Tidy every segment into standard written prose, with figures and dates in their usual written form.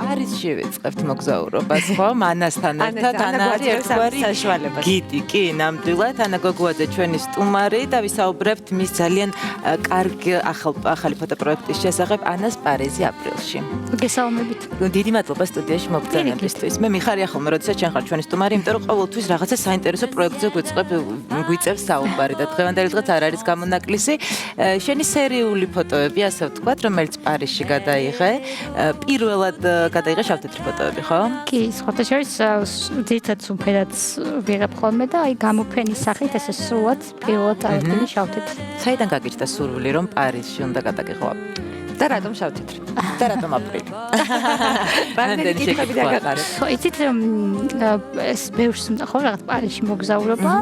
პარიზში ვიწყებთ მოგზაურობას, ხო? მანასთან ერთად ანა არის ერთგვარი საშუალება. გიდი, კი, ნამდვილად. ანა გოგუაძე ჩვენი სტუმარი და ვისაუბრებთ მის ძალიან კარგი ახალი ფოტოპროექტის შესახებ ანას პარიზი აპრილში. გესალმებით. დიდი მადლობა სტუდიაში მოგწონებისთვის. მე მიხარია ხოლმე, როდესაც შენ ხარ ჩვენი სტუმარი, იმიტომ რომ ყოველთვის რაღაცა საინტერესო პროექტზე გვიწევს საუბარი და დღევანდელი დღეც არ არის გამონაკლისი. შენი სერიული ფოტოები, ასე ვთქვათ, რომელიც პარიზში გადაიღე, პირველად გადაიღე შავთეთრი ფოტოები, ხო? კი, სხვათა შორის ძირითადად სუფერად ვიღებ ხოლმე და აი გამოფენის სახით ესე სრულად პირველად ავედგინე შავთეთრი. საიდან გაგიჩნდა სურვილი, რომ პარიზში უნდა გადაგიღო? და რატომ შავთეთრი? და რატომ აპრილი? ბანდერი კითხები დაგაყარეთ. ხო, იცით რომ ეს ბევრს უნდა ხო რაღაც პარიზში მოგზაურობა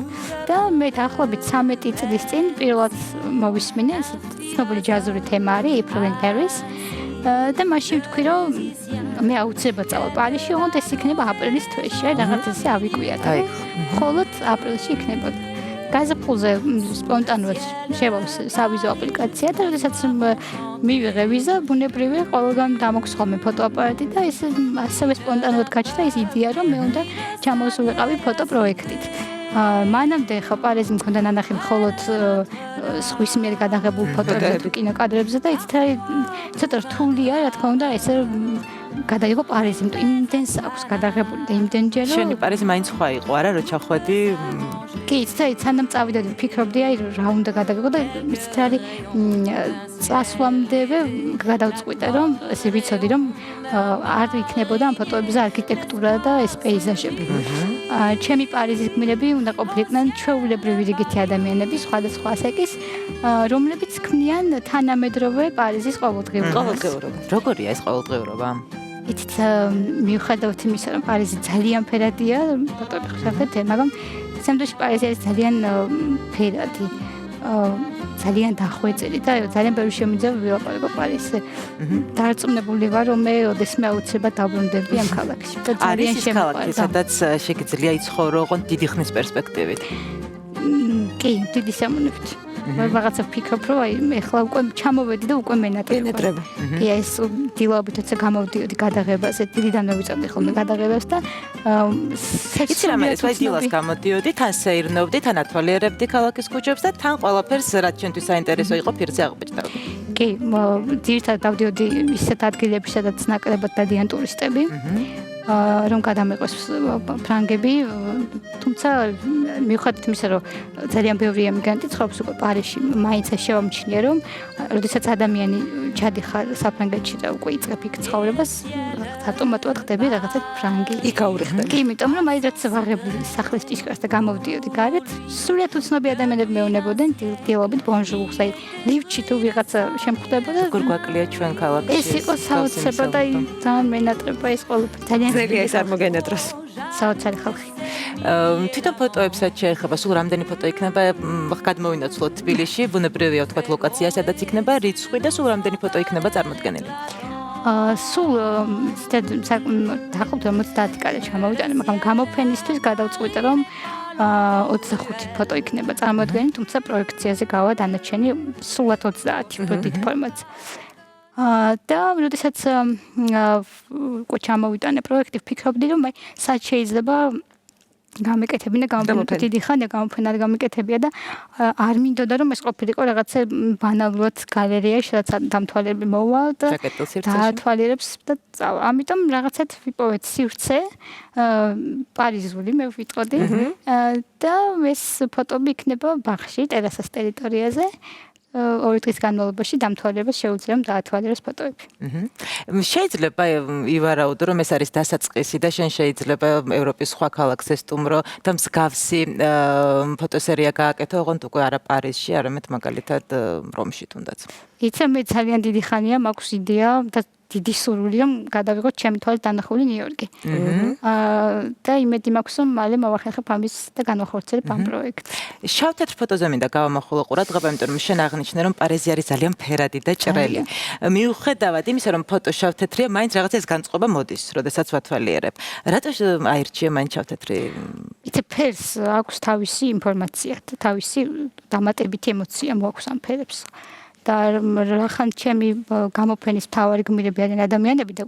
და მე დაახლოებით 13 წლის წინ პირველად მოვისმინე ეს ცნობილი ჯაზური თემა არის April in Paris. და მაშინ ვთქვი რომ მე აუცილებლად წავალ პარიზში, ოღონდ ეს იქნება აპრილის თვეში, რაღაც ესე ავიკვია და მხოლოდ აპრილში იქნებოდა. გაზაფხულზე სპონტანურად შევავსე სავიზო აპლიკაცია და როდესაც მივიღე ვიზა, ბუნებრივია ყველგან დამოქვს ხოლმე ფოტოაპარატი და ეს ასევე სპონტანურად გაჩნდა ის იდეა, რომ მე უნდა ჩამოსულიყავი ფოტოპროექტით. მანამდე ხა პარიზი მქონდა ნანახი მხოლოდ სხვის მიერ გადაღებულ ფოტოებზე თუ კინოკადრებზე და იცით რა ცოტა რთულია რა თქმა უნდა ესე გადაიღო პარიზი, იმიტომ იმდენს აქვს გადაღებული და იმდენჯერ რომ შენი პარიზი მაინც სხვა იყო არა რომ ჩახვედი? კი, იცით სანამ წავიდოდი ვფიქრობდი აი რა უნდა გადაგიღო და იცით რა წასვლამდევე გადავწყვიტე რომ ესე ვიცოდი რომ არ იქნებოდა ამ ფოტოებზე არქიტექტურა და ეს პეიზაჟები. ჩემი პარიზის გმირები უნდა ყოფილიყვნენ ჩვეულებრივი რიგითი ადამიანები სხვადასხვა ასაკის, რომლებიც ქმნიან თანამედროვე პარიზის ყოველდღიურობას. როგორია ეს ყოველდღიურობა? იცით მიუხედავად იმისა რომ პარიზი ძალიან ფერადია, ფოტოები ხშირად მაგრამ სამდროში პარიზი არის ძალიან ფერადი. ძალიან დახვეწილი და ძალიან ბევრი შემიძლია ვილაპარაკო პარიზზე. დარწმუნებული ვარ რომ მე ოდესმე აუცილებლად დაბრუნდები ამ ქალაქში. და ძალიან შემოყვარდა. სადაც შეგიძლია იცხოვრო ოღონდ დიდი ხნის პერსპექტივით. კი, დიდი სამონებით. რაღაცა ვფიქრობ რომ აი ეხლა უკვე ჩამოვედი და უკვე მენატრება. კი, ეს დილაობით როცა გამოვდიოდი გადაღებაზე, დილიდან მოვიწევდი ხოლმე გადაღებას და იცი რა მე ეს დილას გამოდიოდი, თან სეირნობდი, თან ათვალიერებდი ქალაქის ქუჩებს და თან ყველაფერს რაც ჩვენთვის საინტერესო იყო ფირზე აღბეჭდავდი. კი, ძირითადად დავდიოდი ისეთ ადგილებში, სადაც ნაკლებად დადიან ტურისტები. რომ გადამეყოს ფრანგები, თუმცა მიუხედავად იმისა, რომ ძალიან ბევრი ემიგრანტი ცხოვრობს უკვე პარიზში, მაინც შევამჩნია, რომ როდესაც ადამიანი ჩადიხარ საფრანგეთში და უკვე იწყებ იქ ცხოვრებას, ავტომატურად ხდები რაღაცა ფრანგი. იქაური ხდები. კი, იმიტომ რომ აი რაც ვაღებული სახლის ტიშკარს და გამოვდიოდი გარეთ, სულად უცნობი ადამიანები მეუბნებოდნენ დილობით ბონჟურს, აი ლიფტში თუ ვიღაცა შემხვდებოდა, როგორ გვაკლია ჩვენ ქალაქში. ეს იყო საოცრება და ძალიან მენატრება ეს ყველაფერი. ძალიან ძეგლია ეს არ მოგენატროს. საოცარი ხალხი. თვითონ ფოტოებსაც შეეხება, სულ რამდენი ფოტო იქნება გადმოვინაცვლოთ თბილისში, ბუნებრივია ვთქვათ ლოკაცია, სადაც იქნება რიცხვი და სულ რამდენი ფოტო იქნება წარმოდგენილი? სულ დაახლოებით 50 კადრ ჩამოვიტანე, მაგრამ გამოფენისთვის გადავწყვიტე რომ 25 ფოტო იქნება წარმოდგენილი, თუმცა პროექციაზე გავა დანარჩენი სულად 30 დიდ ფორმატზე. და როდესაც უკვე ჩამოვიტანე პროექტი, ვფიქრობდი რომ აი სად შეიძლება გამეკეთებინა გამოფენა დიდი ხანია გამოფენა არ გამეკეთებია და არ მინდოდა რომ ეს ყოფილიყო რაღაცა ბანალურად გალერეაში, რაც დამთვალიერები მოვალ და დაათვალიერებს და წავა. ამიტომ რაღაცად ვიპოვეთ სივრცე პარიზული მე ვიტყოდი და ეს ფოტოები იქნება ბაღში, ტერასას ტერიტორიაზე. 2 დღის განმავლობაში დამთვალიერებას შეუძლია რომ დაათვალიეროს ფოტოები. შეიძლება ივარაუდო რომ ეს არის დასაწყისი და შენ შეიძლება ევროპის სხვა ქალაქზე სტუმრო და მსგავსი ფოტოსერია გააკეთო, ოღონდ უკვე არა პარიზში, არამედ მაგალითად რომში თუნდაც. იცი მე ძალიან დიდი ხანია მაქვს იდეა და დიდი სურვილი რომ გადავიღოთ ჩემი თვალით დანახული ნიუ-იორკი. და იმედი მაქვს რომ მალე მოვახერხებ ამის და განვახორციელებ ამ პროექტს. შავთეთრ ფოტოზე მინდა გავამახვილო ყურადღება, იმიტომ რომ შენ აღნიშნე რომ პარიზი არის ძალიან ფერადი და ჭრელი. მიუხედავად იმისა რომ ფოტო შავთეთრია, მაინც რაღაცა ეს განწყობა მოდის, როდესაც ვათვალიერებ. რატო აირჩიე მაინც შავთეთრი? იცი ფერს აქვს თავისი ინფორმაცია და თავისი დამატებითი ემოცია მოაქვს ამ ფერებს. და რახან ჩემი გამოფენის მთავარი გმირები არიან ადამიანები და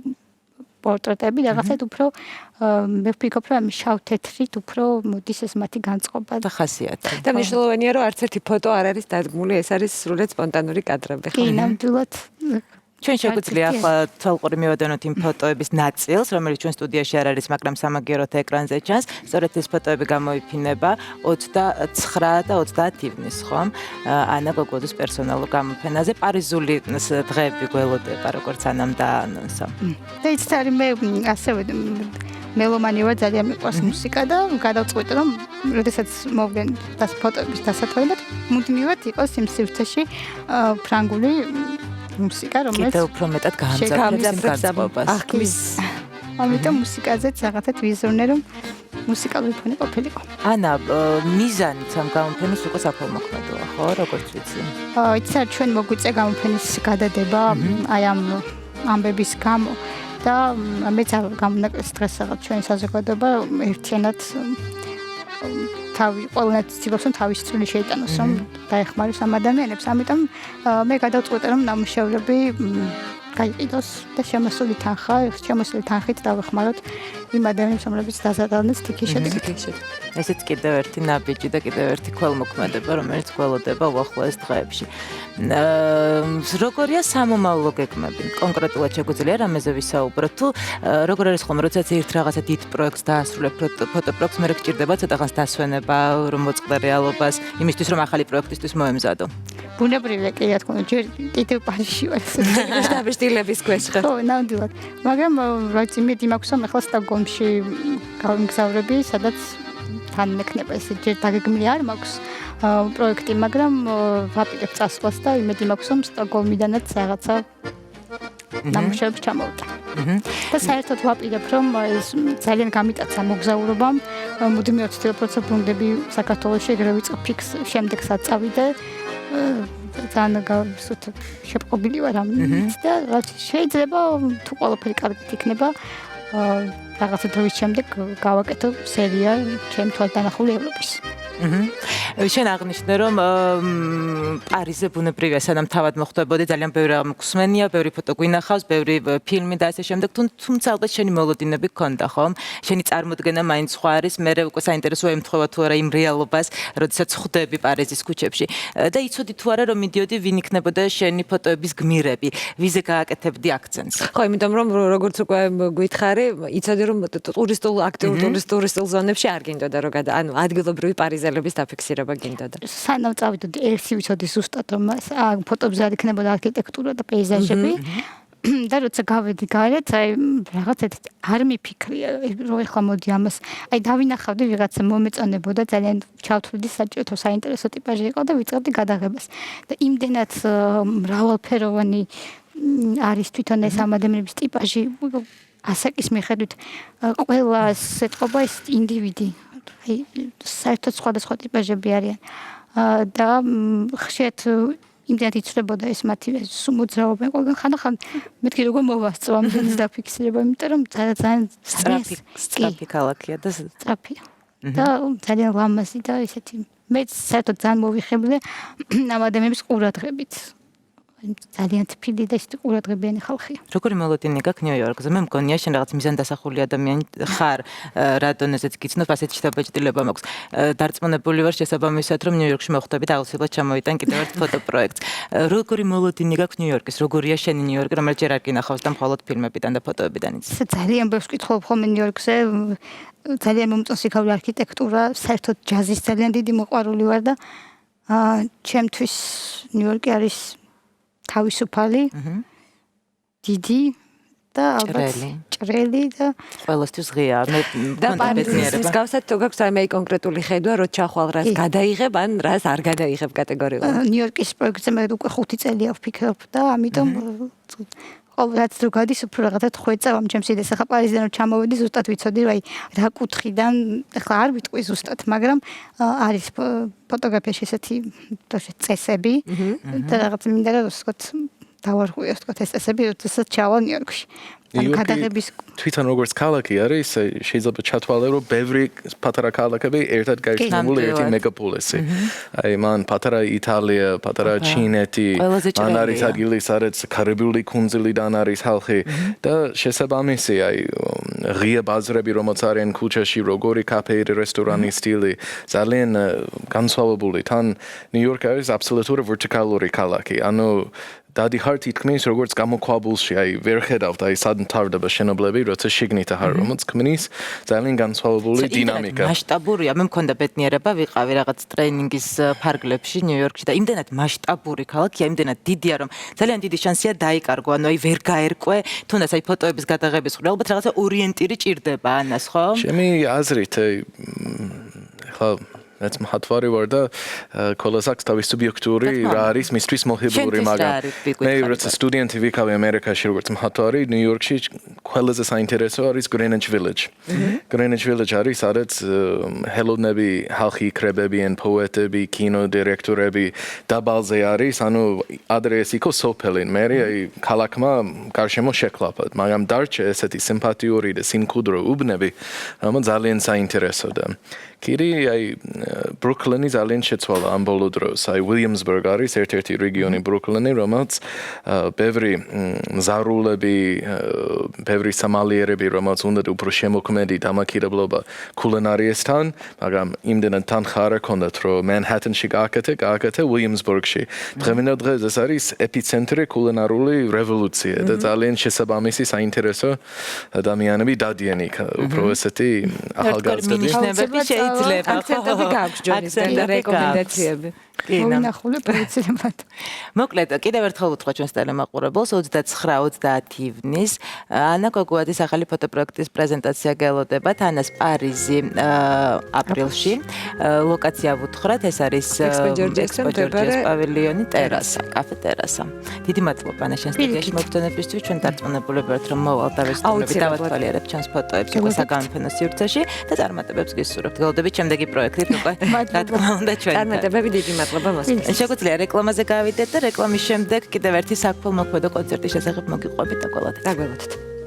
პორტრეტები რაღაცად უფრო მე ვფიქრობ რომ შავ თეთრით უფრო მოდის ეს მათი განწყობა და ხასიათი. და მნიშვნელოვანია რომ არც ერთი ფოტო არ არის დადგმული, ეს არის სრულიად სპონტანური კადრები. კი ნამდვილად ჩვენ შეგვიძლია ახლა თვალყური მივადანოთ იმ ფოტოების ნაწილს, რომელიც ჩვენ სტუდიაში არ არის, მაგრამ სამაგიეროდ ეკრანზე ჩანს. სწორედ ეს ფოტოები გამოიფინება 29 და 30 ივნის, ხომ? ანა გოგოდის პერსონალურ გამოფენაზე პარიზული დღეები გველოდება, როგორც ანამ დაანონსა. და იცით არის მე ასევე მელომანი ვარ, ძალიან მიყვარს მუსიკა და გადავწყვიტე რომ როდესაც მოვგენ და ფოტოების დასათვალიერებლად მუდმივად იყოს იმ სივრცეში ფრანგული მუსიკა, რომელიც კიდევ უფრო მეტად გაამძაფრებს განწყობას. ახმის ამიტომ მუსიკაზეც რაღაცად ვიზრუნე რომ მუსიკალური ფონი ყოფილიყო. ანა, მიზანით ამ გამოფენის უკვე საქველმოქმედოა, ხო, როგორც ვიცი? იცით ჩვენ მოგვიწე გამოფენის გადადება აი ამ ამბების გამო და მეც გამონაკლისს დღეს რაღაც ჩვენი საზოგადოება ერთიანად თავი ყველანაირად ცდილობს რომ თავის წვლილი შეიტანოს რომ დაეხმაროს ამ ადამიანებს. ამიტომ მე გადავწყვეტე რომ ნამუშევრები გაიყიდოს და შემოსული თანხით დავეხმაროთ იმ ადამიანებს, რომლებიც დაზარალდნენ სტიქის შედეგად. ესეც კიდევ ერთი ნაბიჯი და კიდევ ერთი ქველმოქმედება, რომელიც გველოდება უახლოეს დღეებში. როგორია სამომავლო გეგმები? კონკრეტულად შეგვიძლია რამეზე ვისაუბროთ? თუ როგორ არის ხომ, როდესაც ერთ რაღაცა დიდ პროექტს დაასრულებ, ფოტოპროექტს, მე გჭირდება ცოტა ხანს დასვენება, რომ მოწყდა რეალობას, იმისთვის რომ ახალი პროექტისთვის მოემზადო. ბუნებრივია კი რა თქმა უნდა, ჯერ კიდევ პარიზში ვარ. შტაბ-შტილების ქვეშ ხარ. ხო, ნამდვილად. მაგრამ რაც იმედი მაქვს, რომ ახლა სტოკგოლმში გავიმგზავრები, სადაც თან მექნება ესე ჯერ დაგეგმილი არ მაქვს პროექტი, მაგრამ ვაპირებ წასვლას და იმედი მაქვს, რომ სტოკგოლმიდანაც რაღაცა ნამუშევრებს ჩამოვდა. და საერთოდ ვაპირებ, რომ ეს ძალიან გამიტაცა მოგზაურობამ, მუდმივად ვცდილობ, რომ ბრუნდები საქართველოში, ეგრე ვიწყებ ფიქს, შემდეგსაც წავიდე. ძალიან შეპყრობილი ვარ ამით და შეიძლება თუ ყველაფერი კარგად იქნება რაღაცა დროის შემდეგ გავაკეთო სერია ჩემ თვალდანახული ევროპის. შენ აღნიშნე რომ პარიზზე ბუნებრივია სანამ თავად მოხვდებოდი ძალიან ბევრი მგსმენია, ბევრი ფოტო გვინახავს, ბევრი ფილმი და ასე შემდეგ, თუმცა ალბათ შენი მოლოდინები გქონდა, ხომ? შენი წარმოდგენა მაინც სხვა არის, მე უკვე საინტერესოა ემთხვევა თუ არა იმ რეალობას, როდესაც ხვდები პარიზის ქუჩებში და იცოდი თუ არა რომ მიდიოდი ვინ იქნებოდა შენი ფოტოების გმირები, ვიზე გააკეთებდი აქცენტს. ხო, იმიტომ რომ როგორც უკვე გითხარი, იცოდი რომ აქტიურ ტურისტულ ზონებში არ გინდოდა რომ ანუ ადგილობრივი პარიზელების დაფიქსირება გინდოდა. სანამ წავიდოდი ერთი ვიცოდი ზუსტად რომ ფოტოებზე არ იქნებოდა არქიტექტურა და პეიზაჟები და როცა გავედი გარეთ, აი რაღაც არ მიფიქრია რომ ეხლა მოდი ამას აი დავინახავდი ვიღაცა მომეწონებოდა ძალიან ჩავთვლიდი საჭიროა საინტერესო ტიპაჟი იყო და ვიწყებდი გადაღებას და იმდენად მრავალფეროვანი არის თვითონ ეს ამ ადამიანების ტიპაჟი ასაკის მიხედვით ყველა ეთყობა ეს ინდივიდი აი საერთოდ სხვადასხვა ტიპაჟები არიან და ხშირად იმდენად იცვლებოდა ეს მათი მოძრაობენ ყველგან ხანდახან მეთქი როგორ მოვასწრო ამდენის დაფიქსირება იმიტომ რომ ძალიან სწრაფი ქალაქია და სწრაფია და ძალიან ლამაზი და ესეთი მე საერთოდ ძალიან მოვიხიბლე ამ ადამიანების ყურადღებით ძალიან თბილი და ისეთი ყურადღებიანი ხალხია. როგორი მოლოდინი გაქვს ნიუ-იორკზე? მე მგონია შენ რაღაც მიზანდასახული ადამიანი ხარ, რა დონეზეც გიცნობ, ასეთი შთაბეჭდილება მაქვს. დარწმუნებული ვარ შესაბამისად, რომ ნიუ-იორკში მოხვდები და აუცილებლად ჩამოიტან კიდევ ერთ ფოტოპროექტს. როგორი მოლოდინი გაქვს ნიუ-იორკის? როგორია შენი ნიუ-იორკი, რომელიც ჯერ არ გინახავს და მხოლოდ ფილმებიდან და ფოტოებიდან იცი? ძალიან ბევრს ვკითხულობ ხოლმე ნიუ-იორკზე. ძალიან მომწონს იქაური არქიტექტურა, საერთოდ ჯაზის ძალიან დიდი მოყვარული ვარ და ჩემთვის ნიუ-იორკი არის თავისუფალი, დიდი და ალბათ ჭრელი და ყველასთვის ღია. მე მქონდა ბედნიერება. მსგავსად თუ გაქვს აი კონკრეტული ხედვა, რო ჩახვალ რას გადაიღებ, ან რას არ გადაიღებ კატეგორიულად. ნიუ-იორკის პროექტზე მე უკვე 5 წელია ვფიქრობ და ამიტომ ყოველდღე რო გადის უფრო რაღაცა ხვეწავ ამ ჩემს იდეას. ახლა პარიზიდან რო ჩამოვედი, ზუსტად ვიცოდი, აი რა კუთხიდან, ახლა არ ვიტყვი ზუსტად, მაგრამ არის ფოტოგრაფიაში ესეთი წესები და რაღაც მინდა რომ ვთქვათ დავარღვიოს თქო ეს წესები, როდესაც ჩავალ ნიუ-იორკში. ანუ გადაღების თვითონ როგორც ქალაქი არის, შეიძლება ჩათვალე, რომ ბევრი პატარა ქალაქები ერთად გაიხსნებული ერთი მეგაპოლისი. აი, მან პატარა იტალია, პატარა ჩინეთი, მან არის ადგილი, სადაც კარიბული კუნძულიდან არის ხალხი და შესაბამისი, აი, ღია ბაზრები, რომელიც არიან ქუჩაში, როგორი კაფეები, რესტორანი სტილი, ძალიან განსხვავებული. თან ნიუ-იორკი არის აბსოლუტური ვერტიკალური ქალაქი. ანუ დადი ხარ თითქმის როგორც გამოქვაბულში, აი ვერ ხედავთ აი სად მთავრდება შენობლები, როცა შიგნით ახარ რომელიც ქმნის ძალიან განსხვავებული დინამიკა. მასშტაბურია, მე მქონდა ბედნიერება ვიყავი რაღაც ტრეინინგის ფარგლებში ნიუ-იორკში და იმდენად მასშტაბური ქალაქია, იმდენად დიდია, რომ ძალიან დიდი შანსია დაიკარგო, ანუ აი ვერ გაერკვე, თუნდაც აი ფოტოების გადაღების ხოლმე ალბათ რაღაცა ორიენტირი ჭირდება ანას, ხო? ჩემი აზრით, ხო რაც მათვარი ვარ და კოლას აქვს თავის სუბიექტური რა არის მისთვის მოხიბლური მაგრამ მე როცა სტუდენტი ვიყავი ამერიკაში როგორც მათვარი ნიუ-იორკში ყველაზე საინტერესო არის Greenwich Village. Greenwich Village არის სადაც ჰელოვნები ხალხი კრებებიან პოეტები, კინოდირექტორები დაბალზე არის ანუ ადრესი იყო სოფელი მე აი ქალაქმა გარშემო შეკლაფად მაგრამ დარჩა ესეთი სიმპათიური და სიმკვიდრო უბნები რომ ძალიან საინტერესოა. Kiri ai Brooklyn-ი ძალიან შეცვალა ამ ბოლო დროს. Ai Williamsburg არის ერთ-ერთი რეგიონი Brooklyn-ი, რომელიც ბევრი ზარულები, ბევრი სამალიერები, რომელიც უნდა უფრო შემოქმედი დამოკიდებლობა კულინარიასთან, მაგრამ იმდენად თანხარა ჰქონდათ, რომ Manhattan-ში გააკეთე Williamsburg-ში. დღევანდელ დღეს ეს არის ეპიცენტრი კულინარული რევოლუცია და ძალიან შესაბამისი საინტერესო ადამიანები დადიან იქ. უფრო ესეთი ახალგაზრდები შეიძლება აქცენტები გაქვს ჯონისგან და რეკომენდაციები. მოინახულე პროცესებად. მოკლედ, კიდევ ერთხელ ვუთხრა ჩვენს ტელემაყურებელს 29-30 ივნის ანა გოგუაძის ახალი ფოტოპროექტის პრეზენტაცია გელოდებათ ანას პარიზი აპრილში. ლოკაცია ვუთხრათ, ეს არის ექსპო ჯორჯიას პავილიონი ტერასა, კაფე ტერასა. დიდი მადლობა ანა შენ სტუდიაში მოგწონებისთვის, ჩვენ დარწმუნებულები ვართ, რომ მოვალ და ვესტუმრები დავათვალიერებთ ჩვენს ფოტოებს უკვე საგამოფენო სივრცეში და წარმატებებს გისურვებთ. გელოდებით შემდეგი პროექტით უკვე რა თქმა უნდა ჩვენ. წარმატებები დიდი მადლობა მოსწონს. შეგვიძლია რეკლამაზე გავიდეთ და რეკლამის შემდეგ კიდევ ერთი საქმო მოქმედო კონცერტის შესახებ მოგიყვებით და გველოდეთ. დაგველოდეთ.